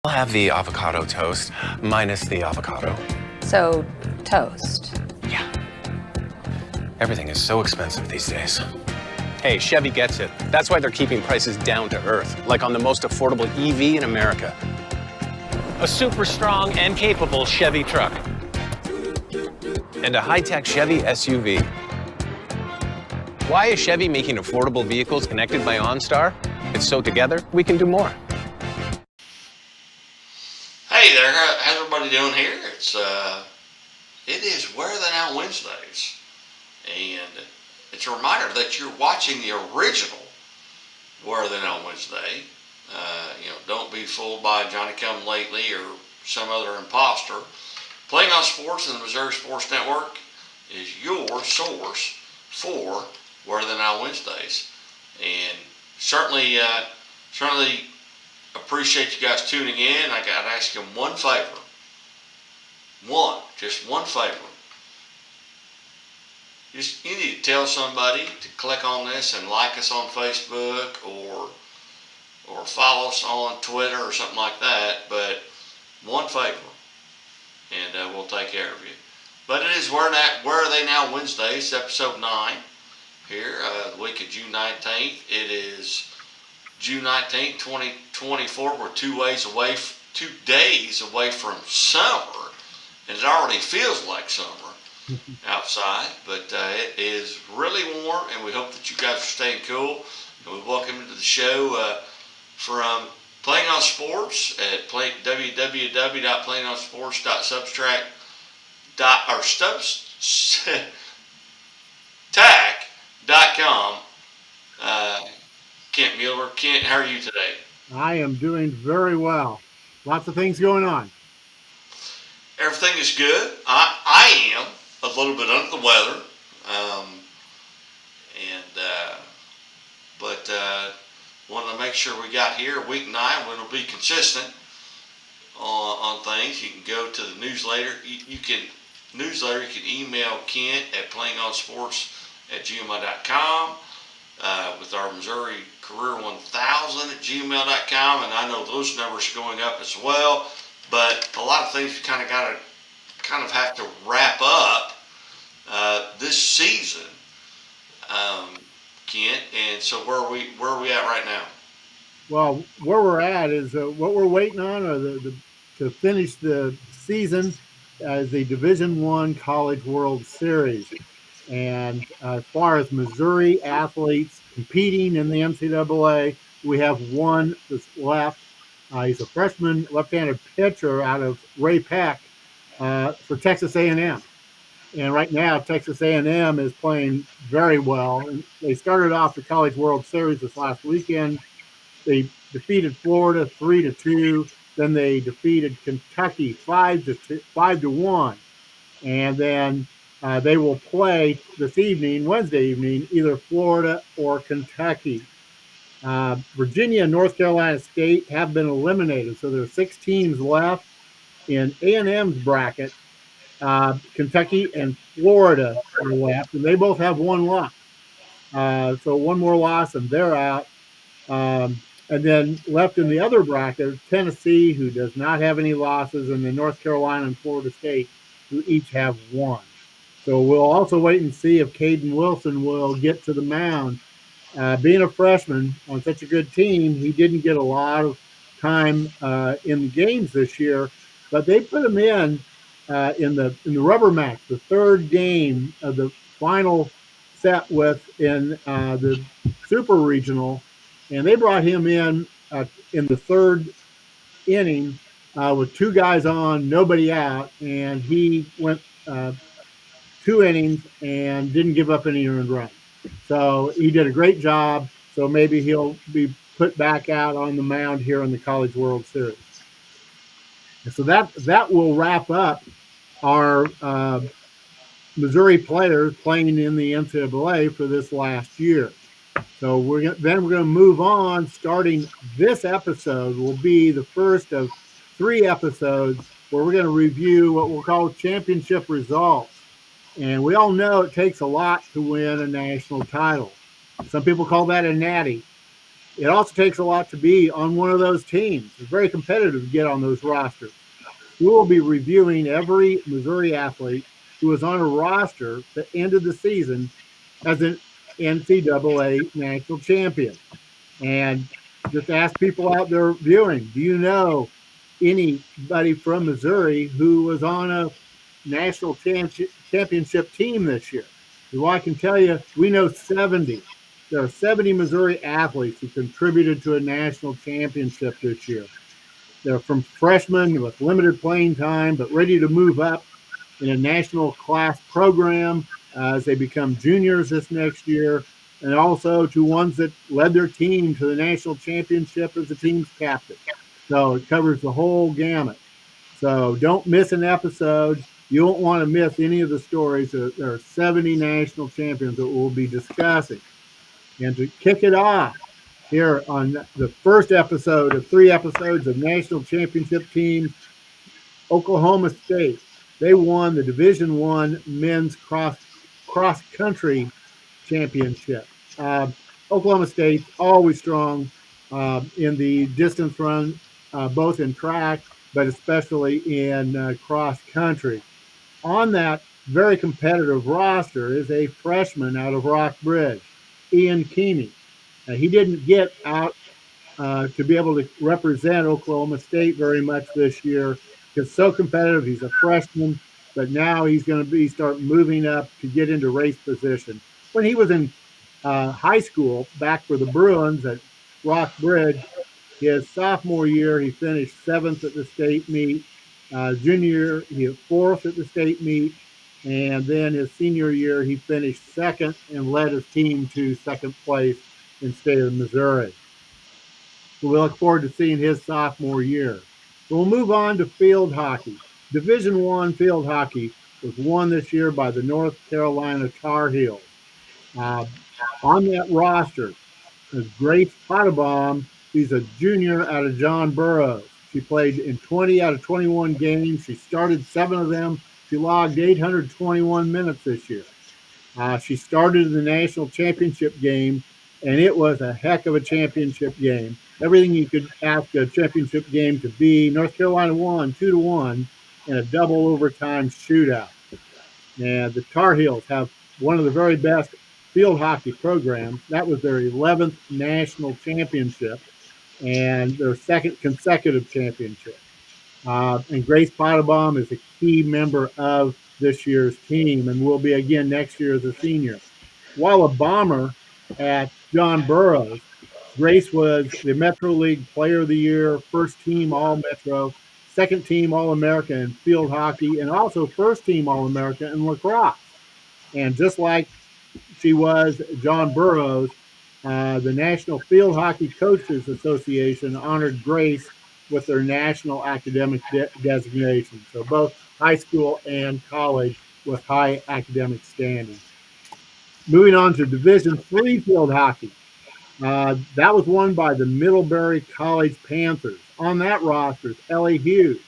I'll have the avocado toast, minus the avocado. So, toast. Yeah. Everything is so expensive these days. Hey, Chevy gets it. That's why they're keeping prices down to earth, like on the most affordable EV in America. A super strong and capable Chevy truck. And a high-tech Chevy SUV. Why is Chevy making affordable vehicles connected by OnStar? It's so together, we can do more. Hey there, how's everybody doing here? It is Where Are They Now Wednesdays, and it's a reminder that you're watching the original Where Are They Now Wednesday. Don't be fooled by Johnny Come Lately or some other imposter. Playing on Sports and the Missouri Sports Network is your source for Where Are They Now Wednesdays, and certainly appreciate you guys tuning in. I got to ask you one favor. Just one favor. You need to tell somebody to click on this and like us on Facebook or follow us on Twitter or something like that. But one favor, and we'll take care of you. But it is Where Are They Now Wednesdays, episode 9 here, the week of June 19th. It is June 19th, 2024. We're 2 days away from summer, and it already feels like summer outside, but it is really warm, and we hope that you guys are staying cool. And we welcome you to the show from Playing on Sports at www.playingonssports.substack.com. Kent Mueller. Kent, how are you today? I am doing very well. Lots of things going on. Everything is good. I am a little bit under the weather, but wanted to make sure we got here week 9. We'll be consistent on things. You can go to the newsletter. You can email Kent at playingonsports@gmail.com. With our Missouri Career 1000 at gmail.com, and I know those numbers are going up as well. But a lot of things we kind of have to wrap up this season, Kent. And so where are we at right now? Well, where we're at is what we're waiting on are to finish the season as the Division I College World Series. And as far as Missouri athletes competing in the NCAA, we have one that's left. He's a freshman left-handed pitcher out of Ray Peck for Texas A&M. And right now, Texas A&M is playing very well. And they started off the College World Series this last weekend. They defeated Florida 3-2. Then they defeated Kentucky 5-1. And then they will play this evening, Wednesday evening, either Florida or Kentucky. Virginia and North Carolina State have been eliminated, so there are 6 teams left in A&M's bracket. Kentucky and Florida are left, and they both have one loss. So one more loss, and they're out. And then left in the other bracket, Tennessee, who does not have any losses, and then North Carolina and Florida State, who each have one. So we'll also wait and see if Caden Wilson will get to the mound. Being a freshman on such a good team, he didn't get a lot of time in the games this year, but they put him in the rubber match, the third game of the final set in the Super Regional, and they brought him in the third inning with 2 guys on, nobody out, and he went 2 innings and didn't give up any earned runs. So he did a great job. So maybe he'll be put back out on the mound here in the College World Series. And so that will wrap up our Missouri players playing in the NCAA for this last year. So we're going to move on. Starting this episode will be the first of 3 episodes where we're going to review what we'll call championship results. And we all know it takes a lot to win a national title. Some people call that a natty. It also takes a lot to be on one of those teams. It's very competitive to get on those rosters. We will be reviewing every Missouri athlete who was on a roster that ended the season as an NCAA national champion. And just ask people out there viewing, do you know anybody from Missouri who was on a national championship team this year? Well, I can tell you, we know 70. There are 70 Missouri athletes who contributed to a national championship this year. They're from freshmen with limited playing time, but ready to move up in a national class program as they become juniors this next year, and also to ones that led their team to the national championship as the team's captain. So it covers the whole gamut. So don't miss an episode. You won't want to miss any of the stories. There are 70 national champions that we'll be discussing. And to kick it off, here on the first episode of 3 episodes of National Championship Teams, Oklahoma State. They won the Division I men's cross country championship. Oklahoma State's always strong in the distance run, both in track, but especially in cross country. On that very competitive roster is a freshman out of Rockbridge, Ian Keeney. He didn't get out to be able to represent Oklahoma State very much this year. It's so competitive. He's a freshman, but now he's going to start moving up to get into race position. When he was in high school, back for the Bruins at Rockbridge, his sophomore year, he finished 7th at the state meet. Junior year, he was 4th at the state meet. And then his senior year, he finished 2nd and led his team to 2nd place in the state of Missouri. So we look forward to seeing his sophomore year. So we'll move on to field hockey. Division I field hockey was won this year by the North Carolina Tar Heels. On that roster is Grace Pottebaum. She's a junior out of John Burroughs. She played in 20 out of 21 games. She started 7 of them. She logged 821 minutes this year. She started in the national championship game, and it was a heck of a championship game. Everything you could ask a championship game to be. North Carolina won 2-1 in a double overtime shootout. And the Tar Heels have one of the very best field hockey programs. That was their 11th national championship and their 2nd consecutive championship. And Grace Pottebaum is a key member of this year's team and will be again next year as a senior. While a Bomber at John Burroughs, Grace was the Metro League Player of the Year, first team All-Metro, second team All-America in field hockey, and also first team All-America in lacrosse. And just like she was John Burroughs, the National Field Hockey Coaches Association honored Grace with their national academic designation. So both high school and college with high academic standing. Moving on to Division III field hockey. That was won by the Middlebury College Panthers. On that roster is Ellie Hughes.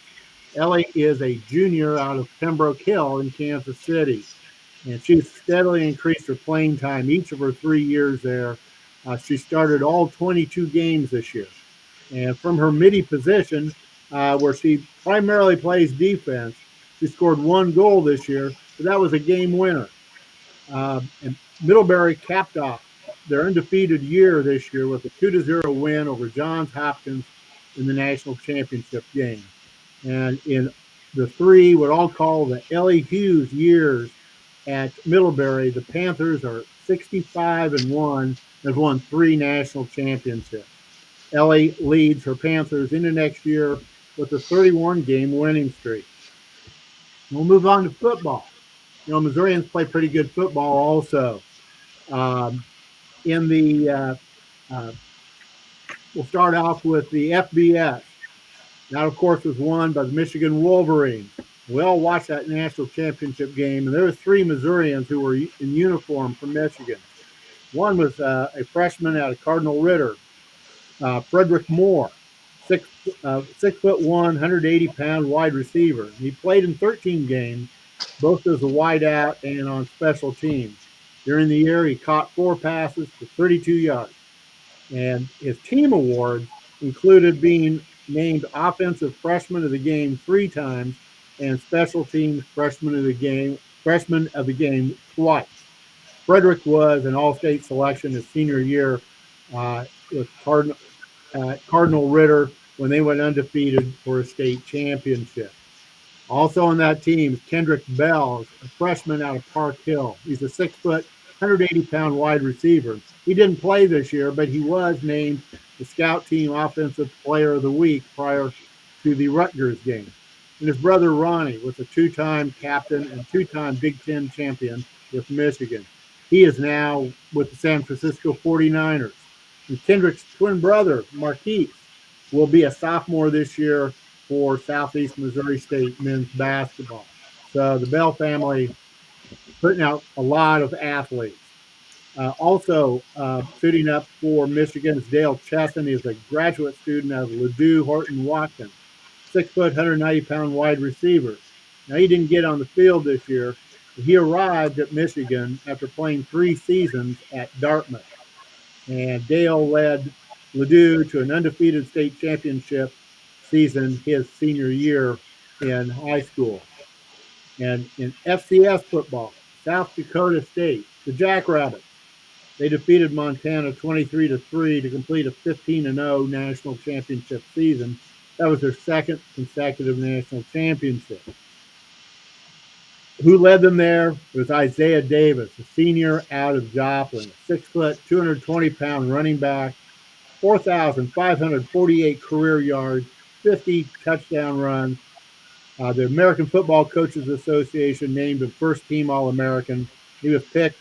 Ellie is a junior out of Pembroke Hill in Kansas City. And she's steadily increased her playing time each of her 3 years there. She started all 22 games this year. And from her midi position, where she primarily plays defense, she scored 1 goal this year, but that was a game winner. And Middlebury capped off their undefeated year this year with a 2-0 win over Johns Hopkins in the national championship game. And in the 3, what I'll call the Ellie Hughes years at Middlebury, the Panthers are 65-1, have won 3 national championships. Ellie leads her Panthers into next year with a 31-game winning streak. We'll move on to football. Missourians play pretty good football also. We'll start off with the FBS. That, of course, was won by the Michigan Wolverines. We all watched that national championship game, and there were 3 Missourians who were in uniform from Michigan. One was a freshman out of Cardinal Ritter, Frederick Moore, 6'1", 180-pound wide receiver. He played in 13 games, both as a wideout and on special teams. During the year, he caught 4 passes for 32 yards. And his team awards included being named Offensive Freshman of the Game 3 times and Special Teams Freshman of the Game twice. Frederick was an All-State selection his senior year with Cardinal Ritter when they went undefeated for a state championship. Also on that team is Kendrick Bell, a freshman out of Park Hill. He's a 6 foot, 180-pound wide receiver. He didn't play this year, but he was named the Scout Team Offensive Player of the Week prior to the Rutgers game. And his brother Ronnie was a 2-time captain and 2-time Big Ten champion with Michigan. He is now with the San Francisco 49ers. And Kendrick's twin brother, Marquise, will be a sophomore this year for Southeast Missouri State men's basketball. So the Bell family putting out a lot of athletes. Also suiting up for Michigan's Dale Chesson is a graduate student out of Ladue Horton Watkins, 6 foot, 190-pound wide receiver. Now he didn't get on the field this year. He arrived at Michigan after playing 3 seasons at Dartmouth. And Dale led Ladue to an undefeated state championship season his senior year in high school. And in FCS football, South Dakota State, the Jackrabbits, they defeated Montana 23-3 to complete a 15-0 national championship season. That was their second consecutive national championship. Who led them there was Isaiah Davis, a senior out of Joplin, 6 foot, 220-pound running back, 4,548 career yards, 50 touchdown runs. The American Football Coaches Association named him first team All-American. He was picked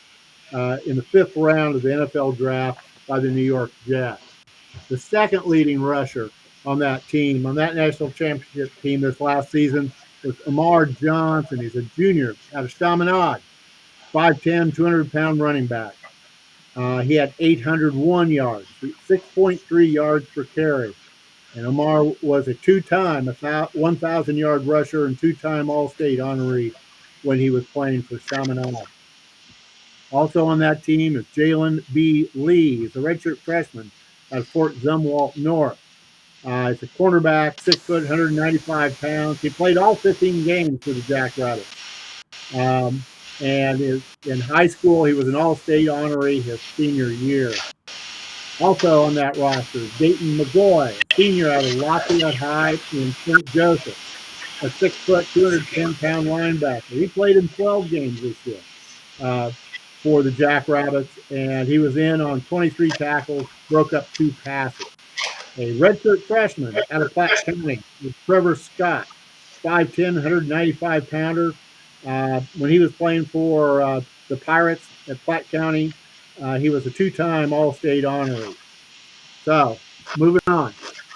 in the 5th round of the NFL draft by the New York Jets. The second leading rusher on that team, on that national championship team this last season, was Amar Johnson. He's a junior out of Chaminade, 5'10", 200-pound running back. He had 801 yards, 6.3 yards per carry. And Omar was a 2-time 1,000-yard rusher and 2-time All-State honoree when he was playing for Chaminade. Also on that team is Jalen B. Lee. He's a redshirt freshman out of Fort Zumwalt North. He's a cornerback, 6 foot, 195 pounds. He played all 15 games for the Jackrabbits. And in high school, he was an All-State honoree his senior year. Also on that roster, Dayton McGoy, a senior out of Lafayette High in St. Joseph, a 6 foot, 210-pound linebacker. He played in 12 games this year for the Jackrabbits, and he was in on 23 tackles, broke up 2 passes. A redshirt freshman out of Platte County was Trevor Scott, 5'10", 195-pounder. When he was playing for the Pirates at Platte County, he was a 2-time All-State honoree. So, moving on.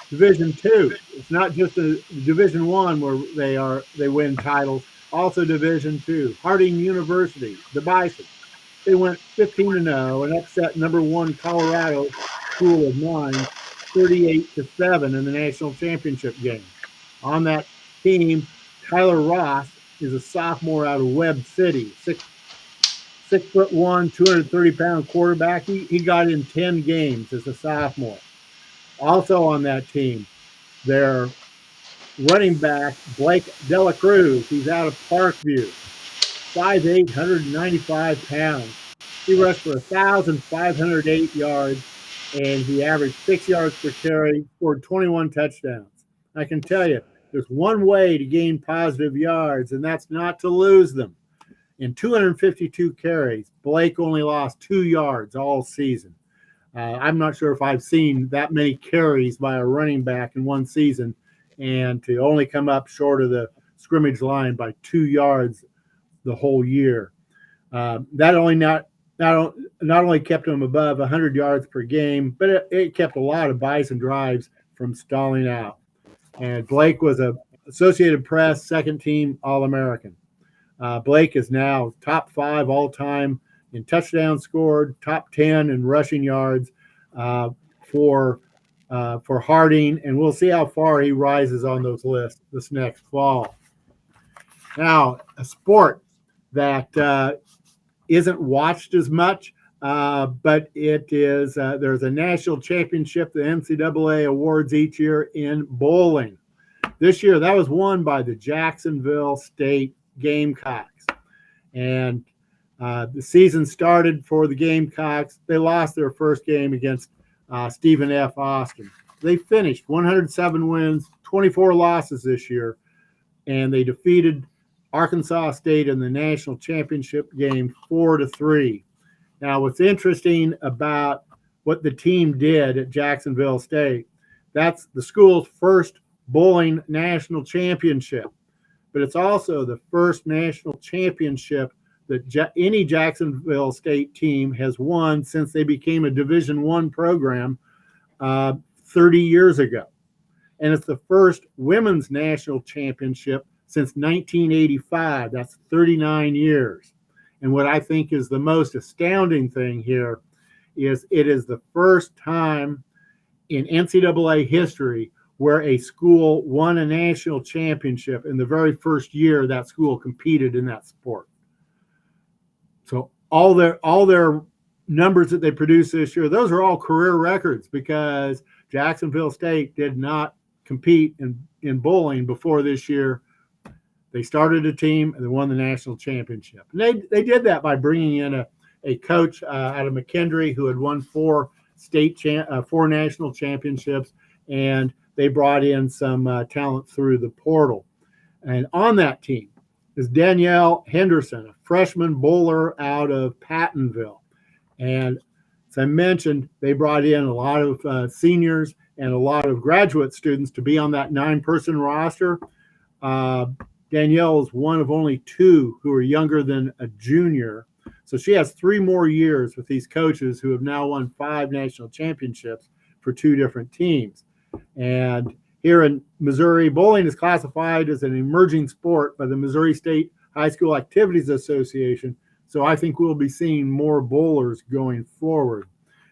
Division II. It's not just a Division I where they win titles. Also Division II. Harding University, the Bison. They went 15-0 and upset number 1 Colorado School of Mines 38-7 in the national championship game. On that team, Tyler Ross is a sophomore out of Webb City, 6'1", 230-pound quarterback. He got in 10 games as a sophomore. Also on that team, their running back, Blake Dela Cruz. He's out of Parkview, 5'8", 195 pounds. He rushed for 1,508 yards, and he averaged 6 yards per carry, scored 21 touchdowns. I can tell you, there's one way to gain positive yards, and that's not to lose them. In 252 carries, Blake only lost 2 yards all season. I'm not sure if I've seen that many carries by a running back in one season, and to only come up short of the scrimmage line by 2 yards the whole year. That not only kept him above 100 yards per game, but it kept a lot of Bison drives from stalling out. And Blake was a Associated Press second-team All-American. Blake is now top 5 all-time in touchdowns scored, top 10 in rushing yards for Harding, and we'll see how far he rises on those lists this next fall. Now, a sport that isn't watched as much, but it is there's a national championship the NCAA awards each year in bowling. This year, that was won by the Jacksonville State Gamecocks. And the season started for the Gamecocks. They lost their first game against Stephen F. Austin. They finished 107 wins, 24 losses this year, and they defeated Arkansas State in the national championship game 4-3. Now, what's interesting about what the team did at Jacksonville State, that's the school's first bowling national championship, but it's also the first national championship that any Jacksonville State team has won since they became a Division I program 30 years ago. And it's the first women's national championship since 1985. That's 39 years. And what I think is the most astounding thing here is it is the first time in NCAA history where a school won a national championship in the very first year that school competed in that sport. So all their numbers that they produced this year, those are all career records because Jacksonville State did not compete in bowling before this year. They started a team and they won the national championship. And they did that by bringing in a coach out of McKendree who had won four national championships, and they brought in some talent through the portal. And on that team is Danielle Henderson, a freshman bowler out of Pattonville. And as I mentioned, they brought in a lot of seniors and a lot of graduate students to be on that 9-person roster. Danielle is one of only 2 who are younger than a junior. So she has 3 more years with these coaches who have now won 5 national championships for 2 different teams. And here in Missouri, bowling is classified as an emerging sport by the Missouri State High School Activities Association. So I think we'll be seeing more bowlers going forward.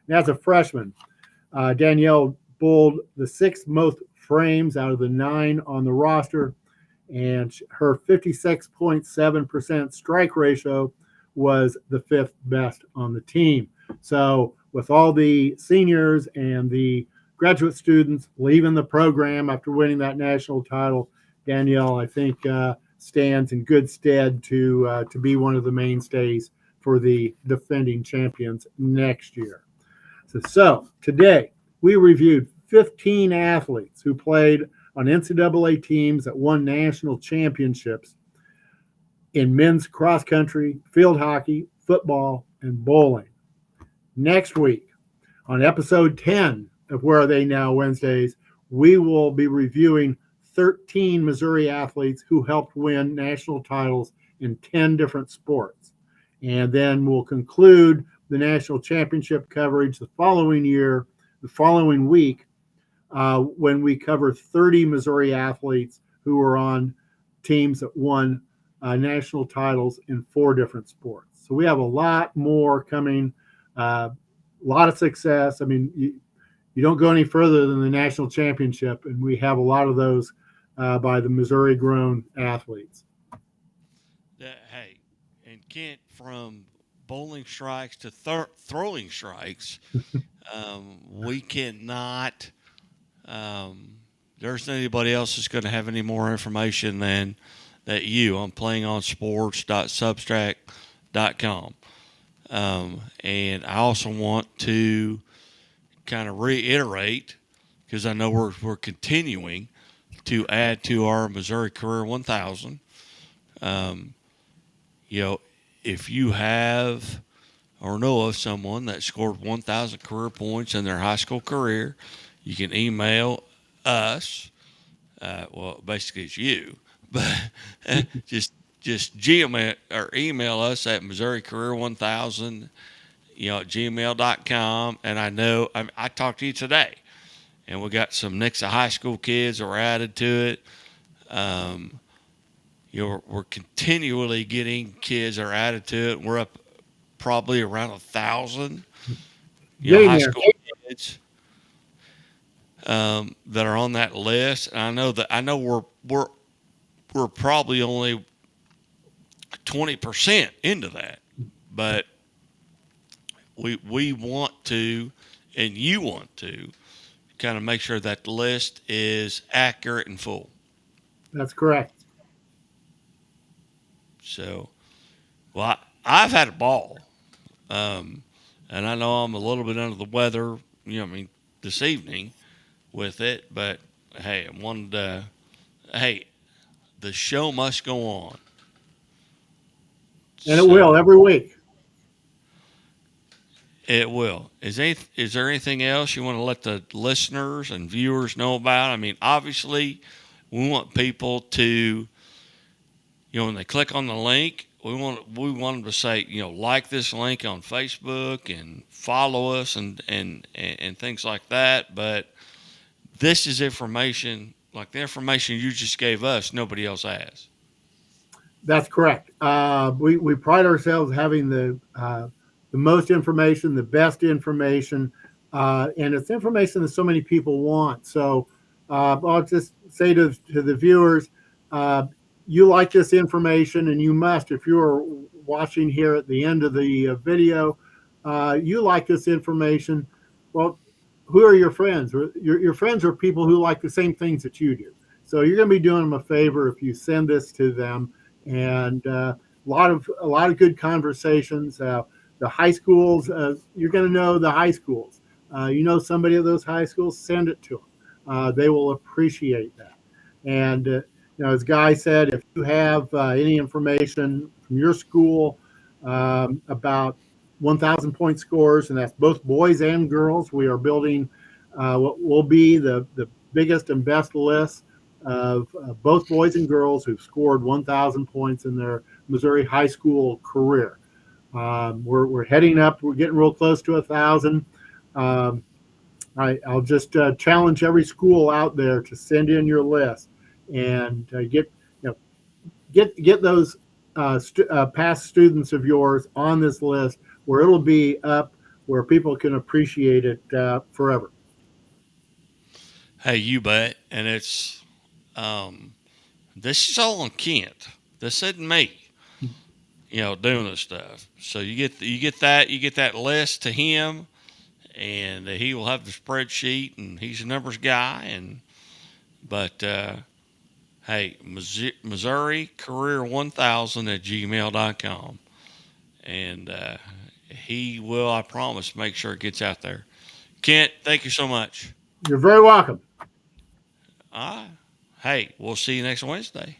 And as a freshman, Danielle bowled the 6th most frames out of the 9 on the roster, and her 56.7% strike ratio was the 5th best on the team. So with all the seniors and the graduate students leaving the program after winning that national title, Danielle, I think, stands in good stead to be one of the mainstays for the defending champions next year. So today we reviewed 15 athletes who played on NCAA teams that won national championships in men's cross country, field hockey, football, and bowling. Next week, on episode 10 of Where Are They Now Wednesdays, we will be reviewing 13 Missouri athletes who helped win national titles in 10 different sports. And then we'll conclude the national championship coverage the following week, when we cover 30 Missouri athletes who were on teams that won national titles in 4 different sports. So we have a lot more coming, a lot of success. I mean, you don't go any further than the national championship, and we have a lot of those by the Missouri-grown athletes. Hey, and Kent, from bowling strikes to throwing strikes, we cannot there's anybody else that's going to have any more information than that you on playonsports.substract.com. And I also want to kind of reiterate, because I know we're continuing to add to our Missouri Career 1000. If you have or know of someone that scored 1,000 career points in their high school career, you can email us. Well, basically it's you, but just Gmail or email us at Missouri Career 1000, at gmail.com. And I talked to you today, and we got some Nixa high school kids that were added to it. We're continually getting kids that are added to it. We're up probably around 1,000 high school kids that are on that list. And I know we're probably only 20% into that, but we want to, and you want to, kind of make sure that the list is accurate and full. That's correct. So, well, I've had a ball, and I know I'm a little bit under the weather. This evening with it, but hey, I wanted to. Hey, the show must go on. And it will every week. It will. Is there anything else you want to let the listeners and viewers know about? I mean, obviously, we want people to, when they click on the link, we want them to say, like this link on Facebook and follow us and things like that. But this is information, like the information you just gave us, nobody else has. That's correct. We pride ourselves having the most information, the best information, and it's information that so many people want. So I'll just say to the viewers, you like this information, and you must, if you're watching here at the end of the video, you like this information. Well, who are your friends? Your friends are people who like the same things that you do. So you're going to be doing them a favor if you send this to them. And a lot of good conversations. The high schools, you're going to know the high schools. Somebody at those high schools, send it to them. They will appreciate that. And as Guy said, if you have any information from your school about 1,000 point scores, and that's both boys and girls, we are building what will be the biggest and best list of both boys and girls who've scored 1,000 points in their Missouri high school career. We're heading up. We're getting real close to 1,000. I'll just challenge every school out there to send in your list and get those past students of yours on this list where it'll be up where people can appreciate it forever. Hey, you bet. And it's this is all on Kent. This isn't me, doing this stuff. So you get that list to him, and he will have the spreadsheet, and he's a numbers guy. But hey, Missouri Career 1000 at gmail.com, and he will, I promise, make sure it gets out there. Kent, thank you so much. You're very welcome. Hey, we'll see you next Wednesday.